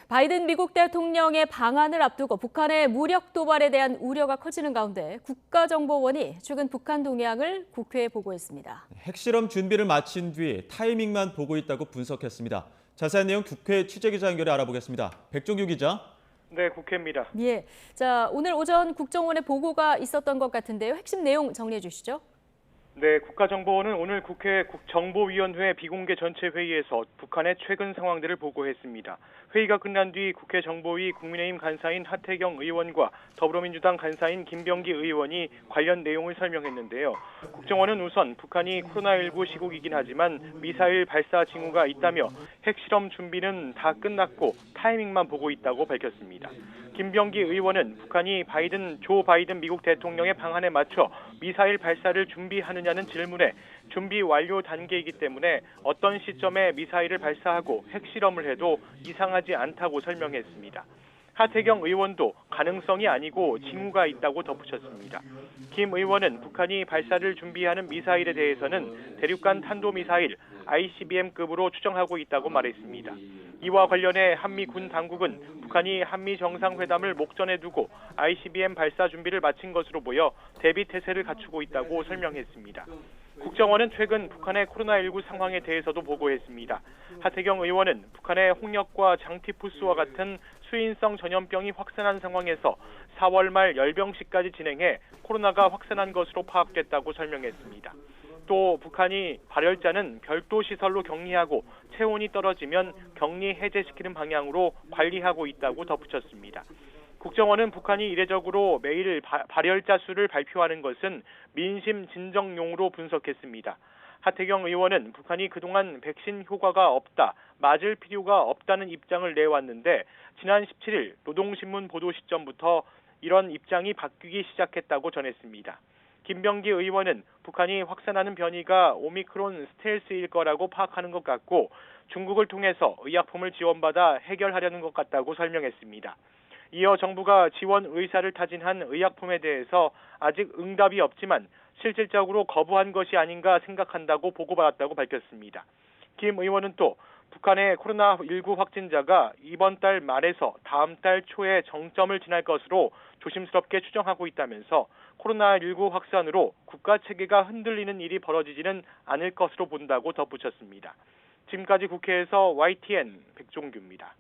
바이든 미국 대통령의 방한을 앞두고 북한의 무력 도발에 대한 우려가 커지는 가운데 국가정보원이 최근 북한 동향을 국회에 보고했습니다. 핵실험 준비를 마친 뒤 타이밍만 보고 있다고 분석했습니다. 자세한 내용 국회 취재기자 연결해 알아보겠습니다. 백종규 기자. 네, 국회입니다. 예, 자 오늘 오전 국정원의 보고가 있었던 것 같은데요. 핵심 내용 정리해 주시죠. 네, 국가정보원은 오늘 국회 국정보위원회 비공개 전체 회의에서 북한의 최근 상황들을 보고했습니다. 회의가 끝난 뒤 국회 정보위 국민의힘 간사인 하태경 의원과 더불어민주당 간사인 김병기 의원이 관련 내용을 설명했는데요. 국정원은 우선 북한이 코로나19 시국이긴 하지만 미사일 발사 징후가 있다며 핵실험 준비는 다 끝났고 타이밍만 보고 있다고 밝혔습니다. 김병기 의원은 북한이 조 바이든 미국 대통령의 방한에 맞춰 미사일 발사를 준비하느냐는 질문에 준비 완료 단계이기 때문에 어떤 시점에 미사일을 발사하고 핵실험을 해도 이상하지 않다고 설명했습니다. 하태경 의원도 가능성이 아니고 징후가 있다고 덧붙였습니다. 김 의원은 북한이 발사를 준비하는 미사일에 대해서는 대륙간 탄도미사일 ICBM급으로 추정하고 있다고 말했습니다. 이와 관련해 한미 군 당국은 북한이 한미 정상회담을 목전에 두고 ICBM 발사 준비를 마친 것으로 보여 대비 태세를 갖추고 있다고 설명했습니다. 국정원은 최근 북한의 코로나19 상황에 대해서도 보고했습니다. 하태경 의원은 북한의 홍역과 장티푸스와 같은 수인성 전염병이 확산한 상황에서 4월 말 열병식까지 진행해 코로나가 확산한 것으로 파악됐다고 설명했습니다. 또 북한이 발열자는 별도 시설로 격리하고 체온이 떨어지면 격리 해제시키는 방향으로 관리하고 있다고 덧붙였습니다. 국정원은 북한이 이례적으로 매일 발열자 수를 발표하는 것은 민심 진정용으로 분석했습니다. 하태경 의원은 북한이 그동안 백신 효과가 없다, 맞을 필요가 없다는 입장을 내왔는데 지난 17일 노동신문 보도 시점부터 이런 입장이 바뀌기 시작했다고 전했습니다. 김병기 의원은 북한이 확산하는 변이가 오미크론 스텔스일 거라고 파악하는 것 같고 중국을 통해서 의약품을 지원받아 해결하려는 것 같다고 설명했습니다. 이어 정부가 지원 의사를 타진한 의약품에 대해서 아직 응답이 없지만 실질적으로 거부한 것이 아닌가 생각한다고 보고받았다고 밝혔습니다. 김 의원은 또 북한의 코로나19 확진자가 이번 달 말에서 다음 달 초에 정점을 지날 것으로 조심스럽게 추정하고 있다면서 코로나19 확산으로 국가 체계가 흔들리는 일이 벌어지지는 않을 것으로 본다고 덧붙였습니다. 지금까지 국회에서 YTN 백종규입니다.